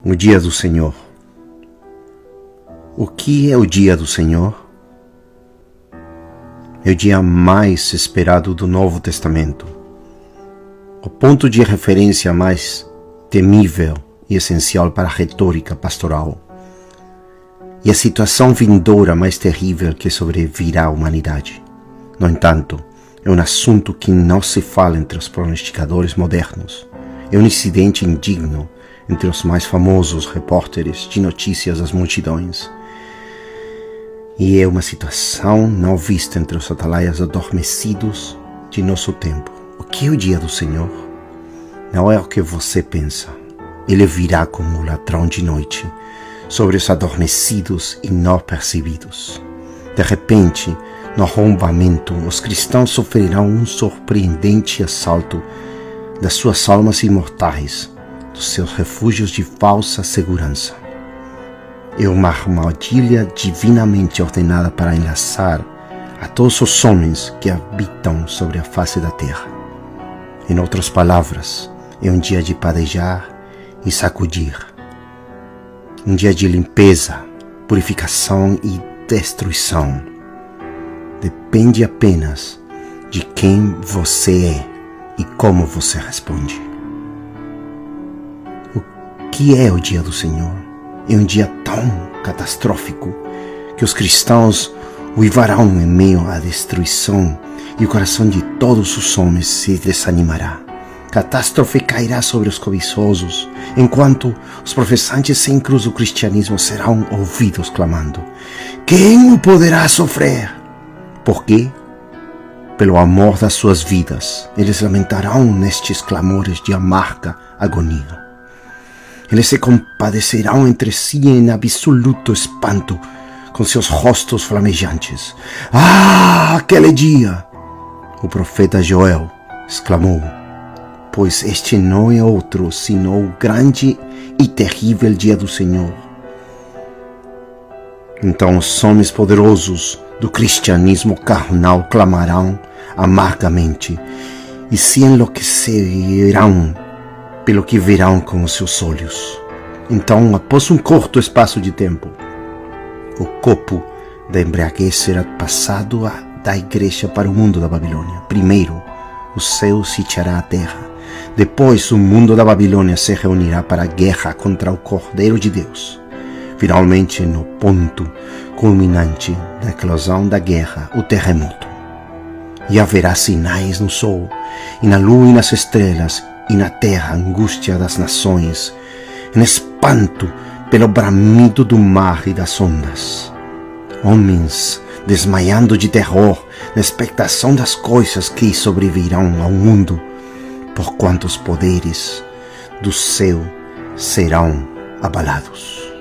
O dia do Senhor. O que é o dia do Senhor? É o dia mais esperado do Novo Testamento. O ponto de referência mais temível e essencial para a retórica pastoral. E a situação vindoura mais terrível que sobrevirá à humanidade. No entanto, é um assunto que não se fala entre os pronosticadores modernos. É um incidente indigno entre os mais famosos repórteres de notícias das multidões. E é uma situação não vista entre os atalaias adormecidos de nosso tempo. O que é o dia do Senhor? Não é o que você pensa. Ele virá como um ladrão de noite sobre os adormecidos e não percebidos. De repente, no arrombamento, os cristãos sofrerão um surpreendente assalto das suas almas imortais, dos seus refúgios de falsa segurança. É uma armadilha divinamente ordenada para enlaçar a todos os homens que habitam sobre a face da terra. Em outras palavras, é um dia de padejar e sacudir. Um dia de limpeza, purificação e destruição. Depende apenas de quem você é e como você responde. O que é o dia do Senhor? É um dia tão catastrófico que os cristãos uivarão em meio à destruição e o coração de todos os homens se desanimará. Catástrofe cairá sobre os cobiçosos, enquanto os professantes sem cruz do cristianismo serão ouvidos clamando: quem o poderá sofrer? Por quê? Pelo amor das suas vidas, eles lamentarão nestes clamores de amarga agonia. Eles se compadecerão entre si em absoluto espanto, com seus rostos flamejantes. Ah, aquele dia! O profeta Joel exclamou, pois este não é outro senão o grande e terrível dia do Senhor. Então os homens poderosos do cristianismo carnal clamarão amargamente e se enlouquecerão pelo que verão com os seus olhos. Então, após um curto espaço de tempo, o copo da embriaguez será passado da igreja para o mundo da Babilônia. Primeiro, o céu sitiará a terra. Depois, o mundo da Babilônia se reunirá para a guerra contra o Cordeiro de Deus. Finalmente, no ponto culminante da eclosão da guerra, o terremoto. E haverá sinais no sol, e na lua e nas estrelas, e na terra angústia das nações, em espanto pelo bramido do mar e das ondas. Homens desmaiando de terror na expectação das coisas que sobrevirão ao mundo, porquanto os poderes do céu serão abalados.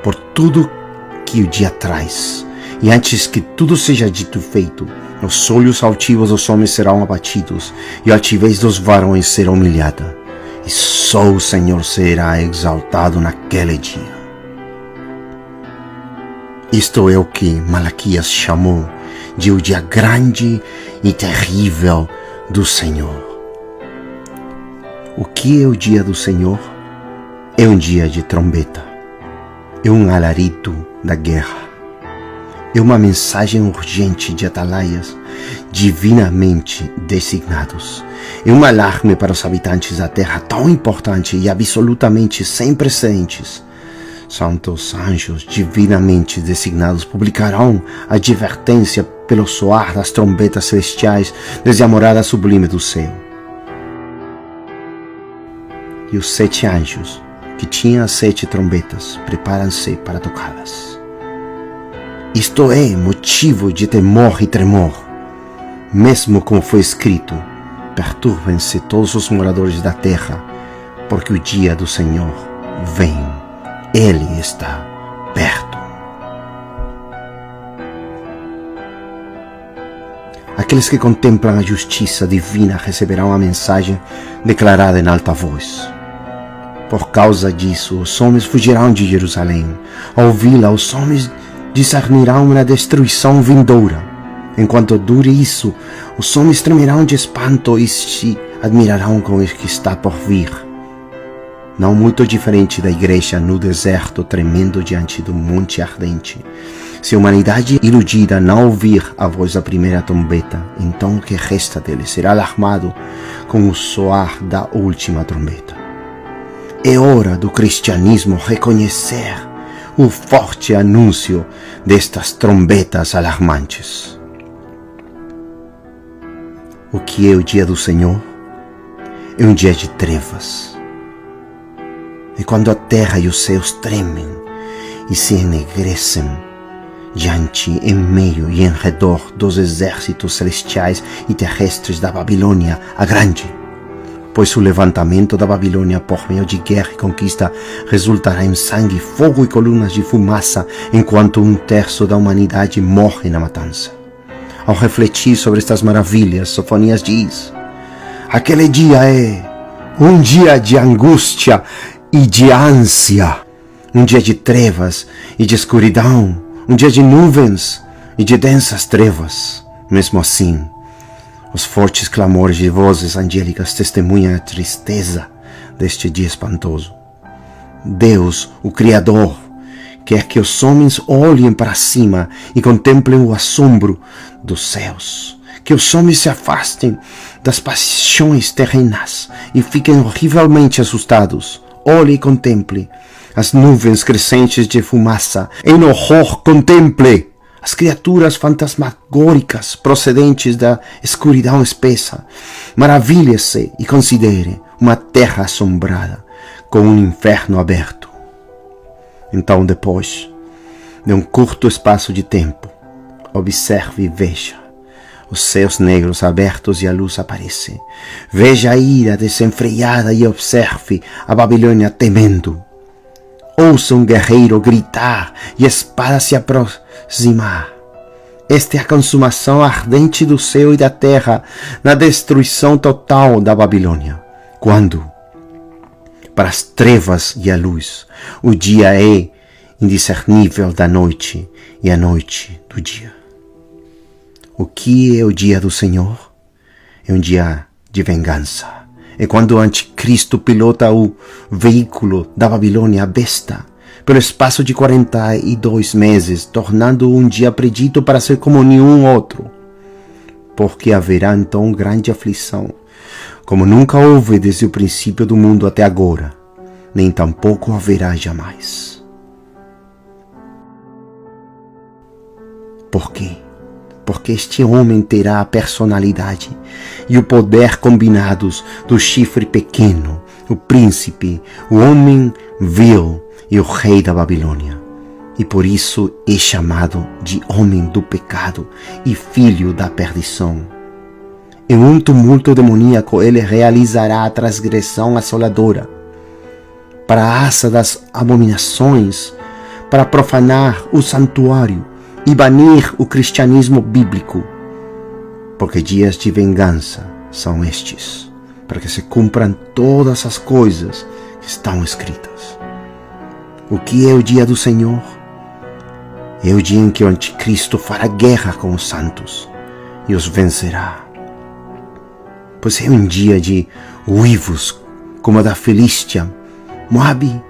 Por tudo que o dia traz, e antes que tudo seja dito e feito, os olhos altivos dos homens serão abatidos, e a altivez dos varões será humilhada, e só o Senhor será exaltado naquele dia. Isto é o que Malaquias chamou de o dia grande e terrível do Senhor. O que é o dia do Senhor? É um dia de trombeta, é um alarido da guerra, é uma mensagem urgente de atalaias divinamente designados. É um alarme para os habitantes da terra tão importante e absolutamente sem precedentes. Santos anjos divinamente designados publicarão a advertência pelo soar das trombetas celestiais desde a morada sublime do céu. E os 7 anjos, que tinham as 7 trombetas, preparam-se para tocá-las. Isto é motivo de temor e tremor. Mesmo como foi escrito, perturbem-se todos os moradores da terra, porque o dia do Senhor vem. Ele está perto. Aqueles que contemplam a justiça divina receberão a mensagem declarada em alta voz. Por causa disso, os homens fugirão de Jerusalém. Ao ouvi-la, os homens discernirão uma destruição vindoura. Enquanto dure isso, os homens tremerão de espanto e se admirarão com o que está por vir. não muito diferente da igreja no deserto tremendo diante do monte ardente. Se a humanidade iludida não ouvir a voz da primeira trombeta, então o que resta dele será alarmado com o soar da última trombeta. É hora do cristianismo reconhecer o forte anúncio destas trombetas alarmantes. O que é o dia do Senhor? É um dia de trevas. É quando a terra e os céus tremem e se enegrecem diante, em meio e em redor dos exércitos celestiais e terrestres da Babilônia, a grande. Pois o levantamento da Babilônia por meio de guerra e conquista resultará em sangue, fogo e colunas de fumaça, enquanto 1/3 da humanidade morre na matança. Ao refletir sobre estas maravilhas, Sofonias diz: aquele dia é um dia de angústia e de ânsia, um dia de trevas e de escuridão, um dia de nuvens e de densas trevas. Mesmo assim, os fortes clamores de vozes angélicas testemunham a tristeza deste dia espantoso. Deus, o Criador, quer que os homens olhem para cima e contemplem o assombro dos céus. Que os homens se afastem das paixões terrenas e fiquem horrivelmente assustados. Olhe e contemple as nuvens crescentes de fumaça. Em horror contemple as criaturas fantasmagóricas procedentes da escuridão espessa. Maravilhe-se e considere uma terra assombrada com um inferno aberto. Então, depois de um curto espaço de tempo, observe e veja os céus negros abertos e a luz aparece. Veja a ira desenfreada e observe a Babilônia temendo. Ouça um guerreiro gritar e a espada se aproximar. Esta é a consumação ardente do céu e da terra na destruição total da Babilônia. Quando, para as trevas e a luz, o dia é indiscernível da noite e a noite do dia. O que é o dia do Senhor? É um dia de vingança. É quando o anticristo pilota o veículo da Babilônia, a besta, pelo espaço de 42 meses, tornando um dia predito para ser como nenhum outro. Porque haverá então grande aflição, como nunca houve desde o princípio do mundo até agora, nem tampouco haverá jamais. Por quê? Porque este homem terá a personalidade e o poder combinados do chifre pequeno, o príncipe, o homem vil e o rei da Babilônia. E por isso é chamado de homem do pecado e filho da perdição. Em um tumulto demoníaco ele realizará a transgressão assoladora, para a asa das abominações, para profanar o santuário e banir o cristianismo bíblico, porque dias de vingança são estes, para que se cumpram todas as coisas que estão escritas. O que é o dia do Senhor? É o dia em que o anticristo fará guerra com os santos e os vencerá. Pois é um dia de uivos, como a da Filístia, Moabe,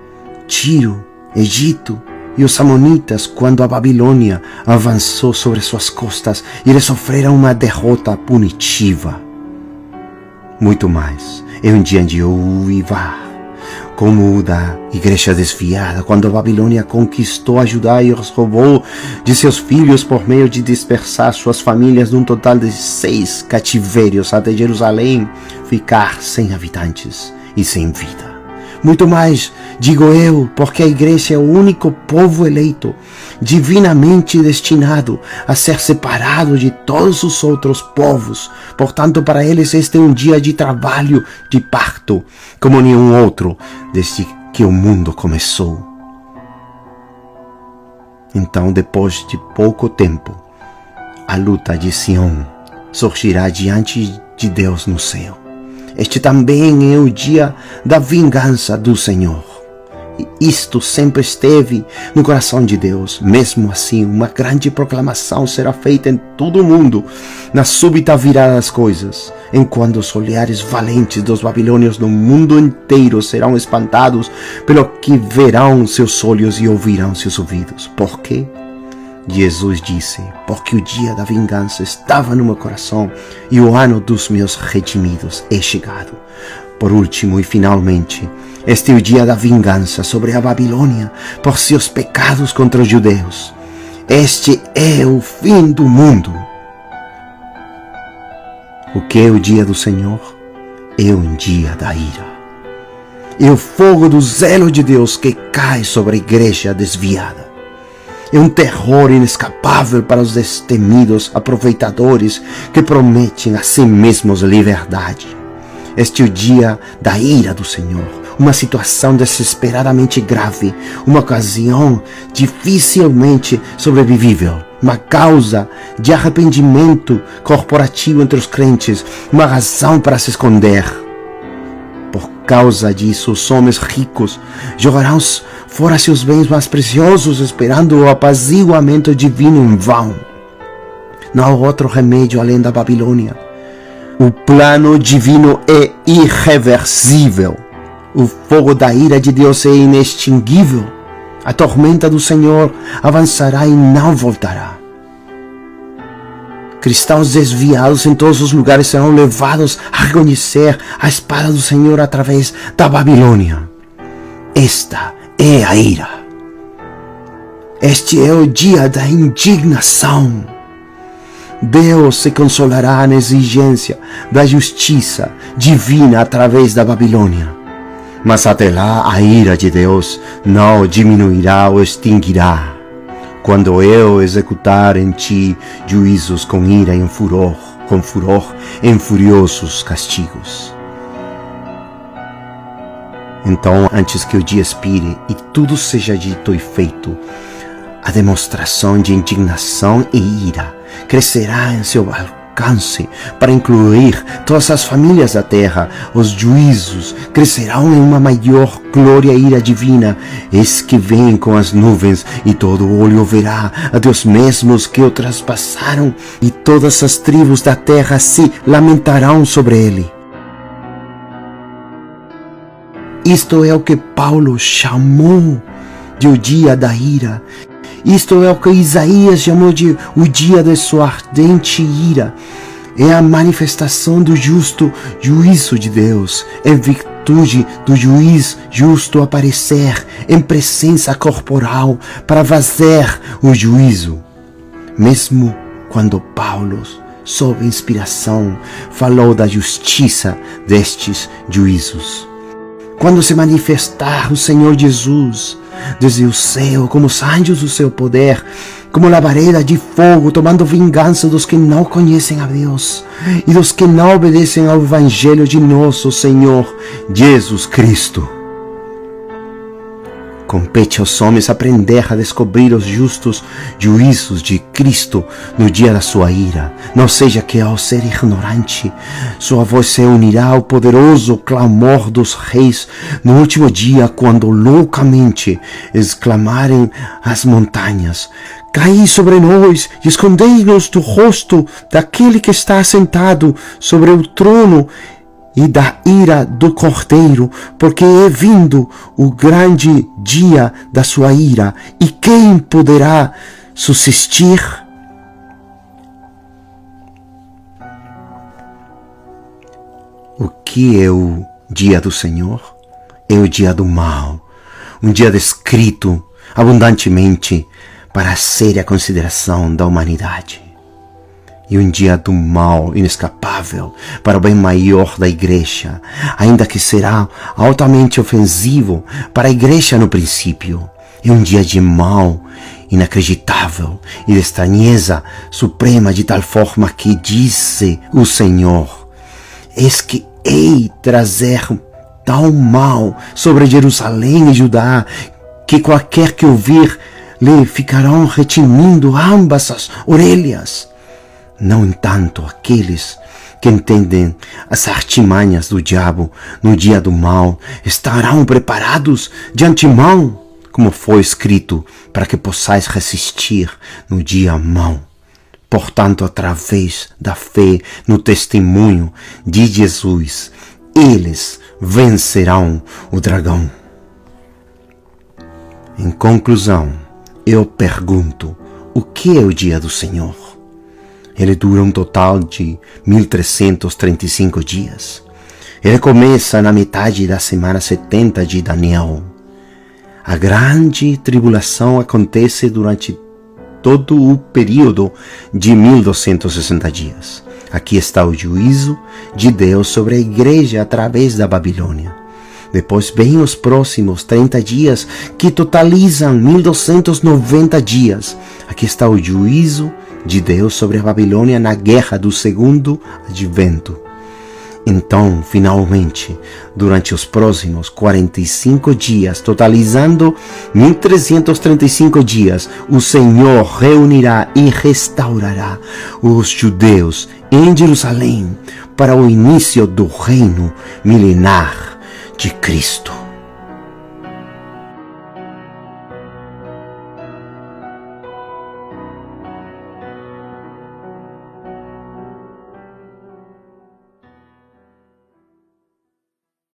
Tiro, Egito e os amonitas, quando a Babilônia avançou sobre suas costas e eles sofreram uma derrota punitiva. Muito mais, é um dia de uivar, como o da igreja desviada, quando a Babilônia conquistou a Judá e os roubou de seus filhos por meio de dispersar suas famílias num total de 6 cativérios até Jerusalém ficar sem habitantes e sem vida. Muito mais, digo eu, porque a igreja é o único povo eleito, divinamente destinado a ser separado de todos os outros povos. Portanto, para eles este é um dia de trabalho, de parto, como nenhum outro, desde que o mundo começou. Então, depois de pouco tempo, a luta de Sião surgirá diante de Deus no céu. Este também é o dia da vingança do Senhor. E isto sempre esteve no coração de Deus. Mesmo assim, uma grande proclamação será feita em todo o mundo, na súbita virada das coisas, enquanto os olhares valentes dos babilônios no mundo inteiro serão espantados pelo que verão seus olhos e ouvirão seus ouvidos. Por quê? Jesus disse: porque o dia da vingança estava no meu coração e o ano dos meus redimidos é chegado. Por último e finalmente, este é o dia da vingança sobre a Babilônia por seus pecados contra os judeus. Este é o fim do mundo. O que é o dia do Senhor? É um dia da ira. É o fogo do zelo de Deus que cai sobre a igreja desviada. É um terror inescapável para os destemidos aproveitadores que prometem a si mesmos liberdade. Este é o dia da ira do Senhor, uma situação desesperadamente grave, uma ocasião dificilmente sobrevivível, uma causa de arrependimento corporativo entre os crentes, uma razão para se esconder. Por causa disso, os homens ricos jogarão fora seus bens mais preciosos, esperando o apaziguamento divino em vão. Não há outro remédio além da Babilônia. O plano divino é irreversível. O fogo da ira de Deus é inextinguível. A tormenta do Senhor avançará e não voltará. Cristãos desviados em todos os lugares serão levados a reconhecer a espada do Senhor através da Babilônia. Esta é a ira. Este é o dia da indignação. Deus se consolará na exigência da justiça divina através da Babilônia. Mas até lá a ira de Deus não diminuirá ou extinguirá, quando eu executar em ti juízos com ira e com furor, em furiosos castigos. Então, antes que o dia expire e tudo seja dito e feito, a demonstração de indignação e ira crescerá em seu alcance para incluir todas as famílias da terra. Os juízos crescerão em uma maior glória e ira divina. Eis que vem com as nuvens, e todo olho verá a Deus mesmos que o traspassaram, e todas as tribos da terra se lamentarão sobre ele. Isto é o que Paulo chamou de o dia da ira. Isto é o que Isaías chamou de o dia de sua ardente ira. É a manifestação do justo juízo de Deus, em virtude do juiz justo aparecer em presença corporal para fazer o juízo. Mesmo quando Paulo, sob inspiração, falou da justiça destes juízos. Quando se manifestar o Senhor Jesus desde o céu, como os anjos do seu poder, como labareda de fogo, tomando vingança dos que não conhecem a Deus e dos que não obedecem ao Evangelho de nosso Senhor Jesus Cristo. Compete aos homens aprender a descobrir os justos juízos de Cristo no dia da sua ira. Não seja que, ao ser ignorante, sua voz se unirá ao poderoso clamor dos reis no último dia, quando loucamente exclamarem as montanhas: caí sobre nós e escondei-nos do rosto daquele que está assentado sobre o trono e da ira do Cordeiro, porque é vindo o grande dia da sua ira, e quem poderá subsistir? O que é o dia do Senhor? É o dia do mal, um dia descrito abundantemente para a séria consideração da humanidade. E um dia do mal inescapável para o bem maior da igreja, ainda que será altamente ofensivo para a igreja no princípio. É um dia de mal inacreditável e de estranheza suprema, de tal forma que disse o Senhor: eis que hei trazer tal mal sobre Jerusalém e Judá, que qualquer que ouvir lhe ficarão retinindo ambas as orelhas. No entanto, aqueles que entendem as artimanhas do diabo no dia do mal, estarão preparados de antemão, como foi escrito, para que possais resistir no dia mau. Portanto, através da fé no testemunho de Jesus, eles vencerão o dragão. Em conclusão, eu pergunto, o que é o dia do Senhor? Ele dura um total de 1335 dias. Ele começa na metade da semana 70 de Daniel. A grande tribulação acontece durante todo o período de 1260 dias. Aqui está o juízo de Deus sobre a igreja através da Babilônia. Depois vem os próximos 30 dias, que totalizam 1290 dias. Aqui está o juízo de Deus sobre a Babilônia na guerra do segundo advento. Então, finalmente, durante os próximos 45 dias, totalizando 1335 dias, o Senhor reunirá e restaurará os judeus em Jerusalém para o início do reino milenar de Cristo.